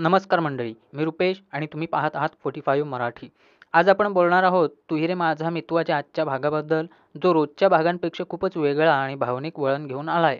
नमस्कार मंडळी, मी रुपेश आणि तुम्ही पाहत आहात 45 मराठी. आज आपण बोलणार आहोत तू ही रे माझा मितवाच्या आजच्या भागाबद्दल, जो रोजच्या भागांपेक्षा खूपच वेगळा आणि भावनिक वळण घेऊन आलाय.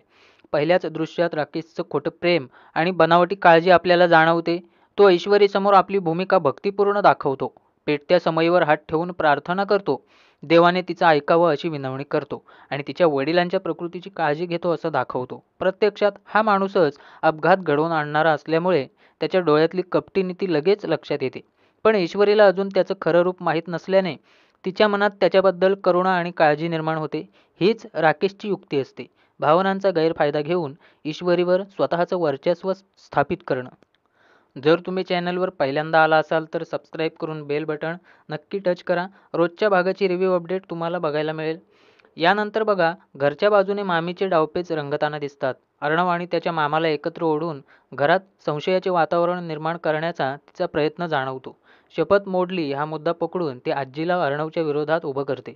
पहिल्याच दृश्यात राकेशचं खोटं प्रेम आणि बनावटी काळजी आपल्याला जाणवते. तो ऐश्वरीसमोर आपली भूमिका भक्तिपूर्ण दाखवतो. पेटत्या समईवर हात ठेवून प्रार्थना करतो. देवाने तिचं ऐकावं अशी विनवणी करतो आणि तिच्या वडिलांच्या प्रकृतीची काळजी घेतो असं दाखवतो. प्रत्यक्षात हा माणूसच अपघात घडवून आणणारा असल्यामुळे त्याच्या डोळ्यातली कपटी नीती लगेच लक्षात येते. पण ईश्वरीला अजून त्याचं खरं रूप माहीत नसल्याने तिच्या मनात त्याच्याबद्दल करुणा आणि काळजी निर्माण होते. हीच राकेशची युक्ती असते. भावनांचा गैरफायदा घेऊन ईश्वरीवर स्वतःचं वर्चस्व स्थापित करणं. जर तुम्ही चॅनलवर पहिल्यांदा आला असाल तर सबस्क्राईब करून बेल बटन नक्की टच करा. रोजच्या भागाची रिव्ह्यू अपडेट तुम्हाला बघायला मिळेल. यानंतर बघा, घरच्या बाजूने मामीचे डावपेच रंगताना दिसतात. अर्णव आणि त्याच्या मामाला एकत्र ओढून घरात संशयाचे वातावरण निर्माण करण्याचा तिचा प्रयत्न जाणवतो. शपथ मोडली हा मुद्दा पकडून ती आजीला अर्णवच्या विरोधात उभं करते.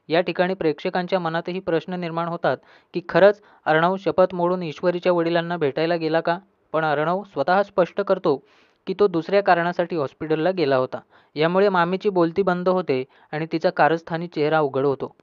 या ठिकाणी प्रेक्षकांच्या मनातही प्रश्न निर्माण होतात की खरंच अर्णव शपथ मोडून ईश्वरीच्या वडिलांना भेटायला गेला का? पण अर्णव स्वतः स्पष्ट करतो की तो दुसऱ्या कारणासाठी हॉस्पिटलला गेला होता. यामुळे मामीची बोलती बंद होते आणि तिचा कारस्थानी चेहरा उघड होतो.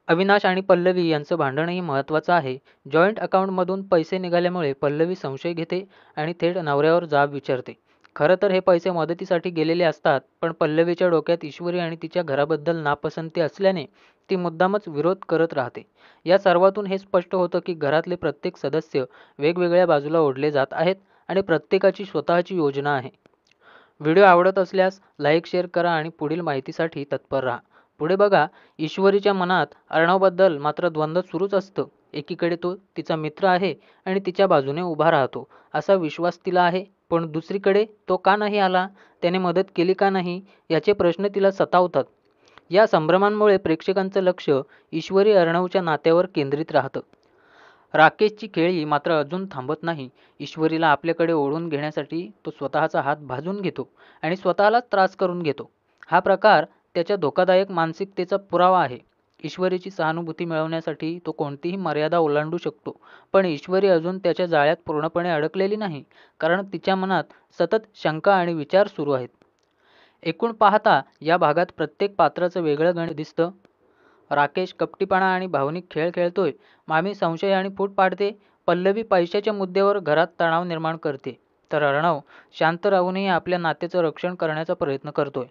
अविनाश आणि पल्लवी यांचं भांडणही महत्त्वाचं आहे. जॉईंट अकाउंटमधून पैसे निघाल्यामुळे पल्लवी संशय घेते आणि थेट नवऱ्यावर जाब विचारते. खरं तर हे पैसे मदतीसाठी गेलेले असतात, पण पल्लवीच्या डोक्यात ईश्वरी आणि तिच्या घराबद्दल नापसंती असल्याने ती मुद्दामच विरोध करत राहते. या सर्वातून हे स्पष्ट होतं की घरातले प्रत्येक सदस्य वेगवेगळ्या बाजूला ओढले जात आहेत आणि प्रत्येकाची स्वतःची योजना आहे. व्हिडिओ आवडत असल्यास लाईक शेअर करा आणि पुढील माहितीसाठी तत्पर राहा. पुढे बघा, ईश्वरीच्या मनात अर्णवबद्दल मात्र द्वंद्व सुरूच असतं. एकीकडे तो तिचा मित्र आहे आणि तिच्या बाजूने उभा राहतो असा विश्वास तिला आहे, पण दुसरीकडे तो का नाही आला, त्याने मदत केली का नाही, याचे प्रश्न तिला सतावतात. या संभ्रमांमुळे प्रेक्षकांचं लक्ष ईश्वरी अर्णवच्या नात्यावर केंद्रित राहतं. राकेशची खेळी मात्र अजून थांबत नाही. ईश्वरीला आपल्याकडे ओढून घेण्यासाठी तो स्वतःचा हात भाजून घेतो आणि स्वतःलाच त्रास करून घेतो. हा प्रकार त्याच्या धोकादायक मानसिकतेचा पुरावा आहे. ईश्वरीची सहानुभूती मिळवण्यासाठी तो कोणतीही मर्यादा ओलांडू शकतो, पण ईश्वरी अजून त्याच्या जाळ्यात पूर्णपणे अडकलेली नाही, कारण तिच्या मनात सतत शंका आणि विचार सुरू आहेत. एकूण पाहता या भागात प्रत्येक पात्राचं वेगळं गणित दिसतं. राकेश कपटीपणा आणि भावनिक खेळ खेळतोय, मामी संशय आणि फूट पाडते, पल्लवी पैशाच्या मुद्द्यावर घरात तणाव निर्माण करते, तर अर्णव शांत राहूनही आपल्या नात्याचं रक्षण करण्याचा प्रयत्न करतोय.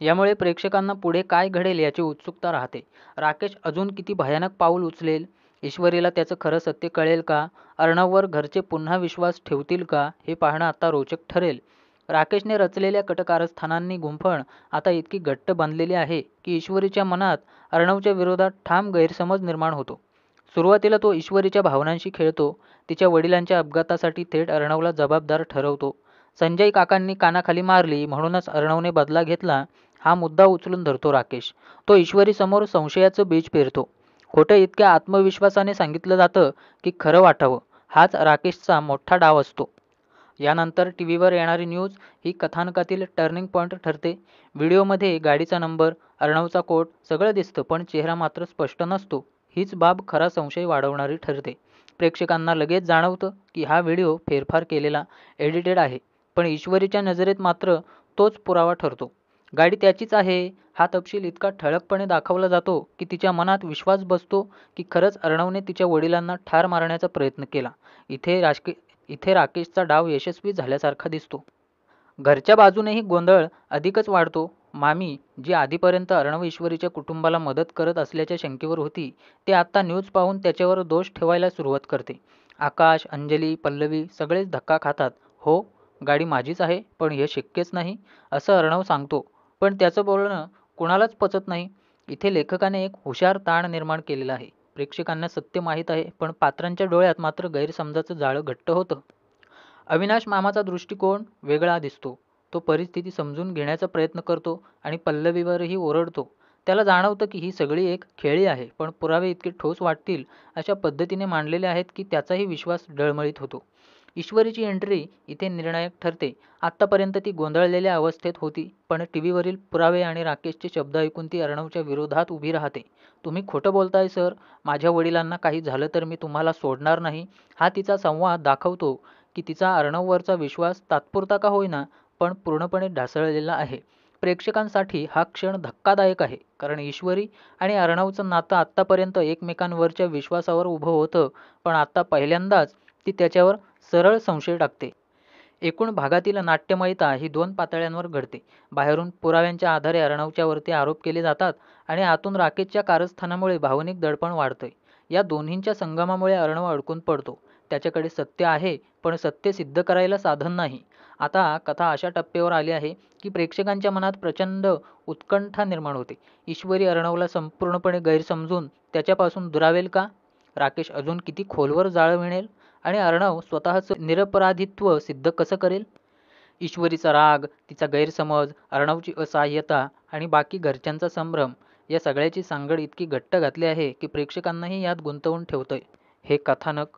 यामुळे प्रेक्षकांना पुढे काय घडेल याची उत्सुकता राहते. राकेश अजून किती भयानक पाऊल उचलेल? ईश्वरीला त्याचं खरं सत्य कळेल का? अर्णववर घरचे पुन्हा विश्वास ठेवतील का? हे पाहणं आता रोचक ठरेल. राकेशने रचलेल्या कटकारस्थानांनी गुंफण आता इतकी घट्ट बांधलेली आहे की ईश्वरीच्या मनात अर्णवच्या विरोधात ठाम गैरसमज निर्माण होतो. सुरुवातीला तो ईश्वरीच्या भावनांशी खेळतो. तिच्या वडिलांच्या अपघातासाठी थेट अर्णवला जबाबदार ठरवतो. संजय काकांनी कानाखाली मारली म्हणूनच अर्णवने बदला घेतला, हा मुद्दा उचलून धरतो राकेश. तो ईश्वरीसमोर संशयाचं बीज पेरतो. खोटं इतक्या आत्मविश्वासाने सांगितलं जातं की खरं वाटावं, हाच राकेशचा मोठा डाव असतो. यानंतर टीव्हीवर येणारी न्यूज ही कथानकातील टर्निंग पॉईंट ठरते. व्हिडिओमध्ये गाडीचा नंबर, अर्णवचा कोट सगळं दिसतं, पण चेहरा मात्र स्पष्ट नसतो. हीच बाब खरा संशय वाढवणारी ठरते. प्रेक्षकांना लगेच जाणवतं की हा व्हिडिओ फेरफार केलेला, एडिटेड आहे, पण ईश्वरीच्या नजरेत मात्र तोच पुरावा ठरतो. गाडी त्याचीच आहे हा तपशील इतका ठळकपणे दाखवला जातो की तिच्या मनात विश्वास बसतो की खरंच अर्णवने तिच्या वडिलांना ठार मारण्याचा प्रयत्न केला. इथे राकेशचा डाव यशस्वी झाल्यासारखा दिसतो. घरच्या बाजूनेही गोंधळ अधिकच वाढतो. मामी, जी आधीपर्यंत अर्णव ईश्वरीच्या कुटुंबाला मदत करत असल्याच्या शंकेवर होती, ते आता न्यूज पाहून त्याच्यावर दोष ठेवायला सुरुवात करते. आकाश, अंजली, पल्लवी सगळेच धक्का खातात. हो, गाडी माझीच आहे, पण हे शक्यच नाही, असं अर्णव सांगतो. पण त्याचं बोलणं कुणालाच पचत नाही. इथे लेखकाने एक हुशार ताण निर्माण केलेला आहे. प्रेक्षकांना सत्य माहीत आहे, पण पात्रांच्या डोळ्यात मात्र गैरसमजाचं जाळं घट्ट होतं. अविनाश मामाचा दृष्टिकोन वेगळा दिसतो. तो परिस्थिती समजून घेण्याचा प्रयत्न करतो आणि पल्लवीवरही ओरडतो. त्याला जाणवतं की ही सगळी एक खेळी आहे, पण पुरावे इतके ठोस वाटतील अशा पद्धतीने मांडलेले आहेत की त्याचाही विश्वास डळमळीत होतो. ईश्वरीची एंट्री इथे निर्णायक ठरते. आत्तापर्यंत ती गोंधळलेल्या अवस्थेत होती, पण टीव्हीवरील पुरावे आणि राकेशचे शब्द ऐकून ती अर्णवच्या विरोधात उभी राहते. तुम्ही खोटं बोलताय सर, माझ्या वडिलांना काही झालं तर मी तुम्हाला सोडणार नाही, हा तिचा संवाद दाखवतो की तिचा अर्णववरचा विश्वास तात्पुरता का होईना पण पूर्णपणे ढासळलेला आहे. प्रेक्षकांसाठी हा क्षण धक्कादायक आहे, कारण ईश्वरी आणि अर्णवचं नातं आत्तापर्यंत एकमेकांवरच्या विश्वासावर उभं होतं, पण आता पहिल्यांदाच ती त्याच्यावर सरळ संशय टाकते. एकूण भागातील नाट्यमयता ही दोन पातळ्यांवर घडते. बाहेरून पुराव्यांच्या आधारे अर्णवच्यावरती आरोप केले जातात आणि आतून राकेशच्या कारस्थानामुळे भावनिक दडपण वाढतंय. या दोन्हींच्या संगमामुळे अर्णव अडकून पडतो. त्याच्याकडे सत्य आहे, पण सत्य सिद्ध करायला साधन नाही. आता कथा अशा टप्प्यावर आली आहे की प्रेक्षकांच्या मनात प्रचंड उत्कंठा निर्माण होते. ईश्वरी अर्णवला संपूर्णपणे गैरसमजून त्याच्यापासून दुरावेल का? राकेश अजून किती खोलवर जाळं विणेल आणि अर्णव स्वतःचं निरपराधित्व सिद्ध कसं करेल? ईश्वरीचा राग, तिचा गैरसमज, अर्णवची असहाय्यता आणि बाकी घरच्यांचा संभ्रम या सगळ्याची सांगड इतकी घट्ट घातली आहे की प्रेक्षकांनाही यात गुंतवून ठेवतंय. हे कथानक.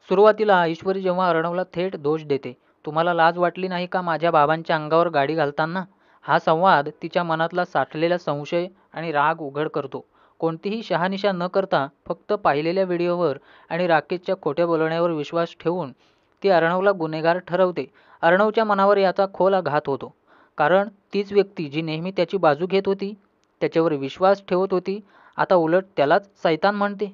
सुरुवातीला ईश्वरी जेव्हा अर्णवला थेट दोष देते, तुम्हाला लाज वाटली नाही का माझ्या बाबांच्या अंगावर गाडी घालताना? हा संवाद तिच्या मनातला साठलेला संशय आणि राग उघड करतो. कोणतीही शहानिशा न करता फक्त पाहिलेल्या व्हिडिओवर आणि राकेशच्या खोट्या बोलण्यावर विश्वास ठेवून ती अर्णवला गुन्हेगार ठरवते. अर्णवच्या मनावर याचा खोल आघात होतो, कारण तीच व्यक्ती जी नेहमी त्याची बाजू घेत होती, त्याच्यावर विश्वास ठेवत होती, आता उलट त्यालाच सैतान म्हणते.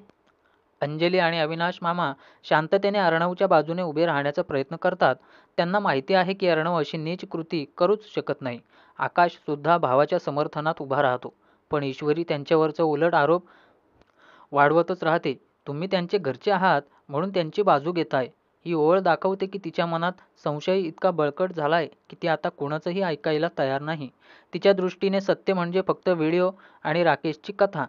अंजली आणि अविनाश मामा शांततेने अर्णवच्या बाजूने उभे राहण्याचा प्रयत्न करतात. त्यांना माहिती आहे की अर्णव अशी नीच कृती करूच शकत नाही. आकाश सुद्धा भावाच्या समर्थनात उभा राहतो, पण ईश्वरी त्यांच्यावरचा उलट आरोप वाढवतच राहते. तुम्ही त्यांचे घरचे आहात म्हणून त्यांची बाजू घेताय. ही ओळ दाखवते की तिच्या मनात संशय इतका बळकट झालाय की ती आता कुणाचंही ऐकायला तयार नाही. तिच्या दृष्टीने सत्य म्हणजे फक्त व्हिडिओ आणि राकेशची कथा.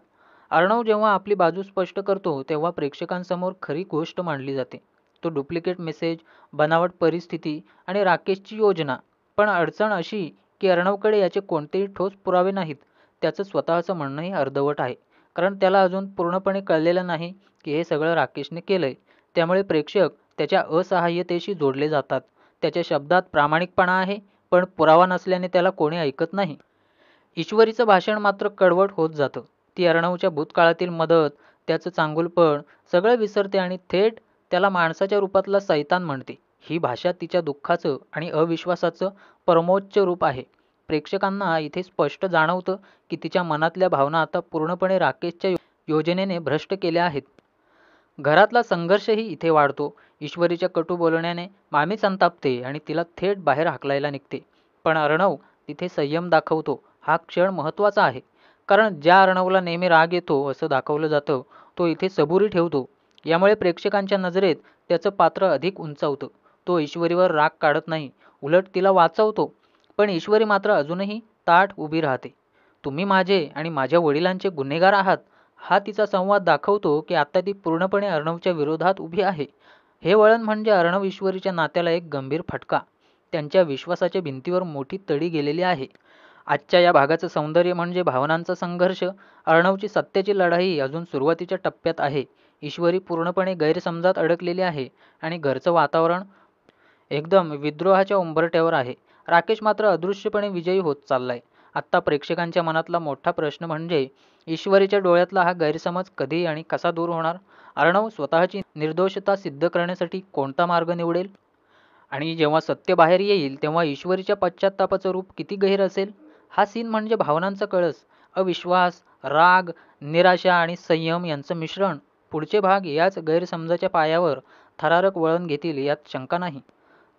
अर्णव जेव्हा आपली बाजू स्पष्ट करतो तेव्हा प्रेक्षकांसमोर खरी गोष्ट मांडली जाते. तो डुप्लिकेट मेसेज, बनावट परिस्थिती आणि राकेशची योजना. पण अडचण अशी की अर्णवकडे याचे कोणतेही ठोस पुरावे नाहीत. त्याचं स्वतःचं म्हणणंही अर्धवट आहे, कारण त्याला अजून पूर्णपणे कळलेलं नाही की हे सगळं राकेशने केलंय. त्यामुळे प्रेक्षक त्याच्या असहाय्यतेशी जोडले जातात. त्याच्या शब्दात प्रामाणिकपणा आहे, पण पुरावा नसल्याने त्याला कोणी ऐकत नाही. ईश्वरीचं भाषण मात्र कडवट होत जातं. ती अर्णवच्या भूतकाळातील मदत, त्याचं चांगुलपण सगळं विसरते आणि थेट त्याला माणसाच्या रूपातला सैतान म्हणते. ही भाषा तिच्या दुःखाचं आणि अविश्वासाचं परमोच्च रूप आहे. प्रेक्षकांना इथे स्पष्ट जाणवतं की तिच्या मनातल्या भावना आता पूर्णपणे राकेशच्या योजनेने भ्रष्ट केल्या आहेत. घरातला संघर्षही इथे वाढतो. ईश्वरीच्या कटू बोलण्याने मामी संतापते आणि तिला थेट बाहेर हाकलायला निघते. पण अर्णव तिथे संयम दाखवतो. हा क्षण महत्त्वाचा आहे, कारण ज्या अर्णवला नेहमी राग येतो असं दाखवलं जातं, तो इथे सबुरी ठेवतो. यामुळे प्रेक्षकांच्या नजरेत त्याचं पात्र अधिक उंचावतं. तो ईश्वरीवर राग काढत नाही, उलट तिला वाचवतो. पण ईश्वरी मात्र अजूनही ताठ उभी राहते. तुम्ही माझे आणि माझ्या वडिलांचे गुन्हेगार आहात. हा तिचा संवाद दाखवतो की आता ती पूर्णपणे अर्णवच्या विरोधात उभी आहे. हे वळण म्हणजे अर्णव ईश्वरीच्या नात्याला एक गंभीर फटका. त्यांच्या विश्वासाच्या भिंतीवर मोठी तडी गेलेली आहे. आजच्या या भागाचं सौंदर्य म्हणजे भावनांचा संघर्ष. अर्णवची सत्याची लढाई अजून सुरुवातीच्या टप्प्यात आहे. ईश्वरी पूर्णपणे गैरसमजात अडकलेली आहे आणि घरचं वातावरण एकदम विद्रोहाच्या उंबरठ्यावर आहे. राकेश मात्र अदृश्यपणे विजयी होत चाललाय. आत्ता प्रेक्षकांच्या मनातला मोठा प्रश्न म्हणजे ईश्वरीच्या डोळ्यातला हा गैरसमज कधी आणि कसा दूर होणार? अर्णव स्वतःची निर्दोषता सिद्ध करण्यासाठी कोणता मार्ग निवडेल? आणि जेव्हा सत्य बाहेर येईल तेव्हा ईश्वरीच्या पश्चात्तापाचं रूप किती गहीर असेल? हा सीन म्हणजे भावनांचा कळस, अविश्वास, राग, निराशा आणि संयम यांचं मिश्रण. पुढचे भाग याच गैरसमजाच्या पायावर थरारक वळण घेतील यात शंका नाही.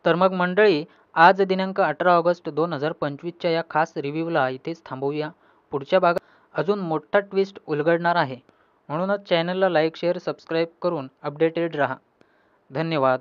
तर मग मंडळी, आज दिनांक 18 ऑगस्ट 2025च्या या खास रिव्ह्यूला इथेच थांबवूया. पुढच्या भागात अजून मोठा ट्विस्ट उलगडणार आहे. म्हणूनच चॅनलला लाईक, शेअर, सबस्क्राईब करून अपडेटेड राहा. धन्यवाद.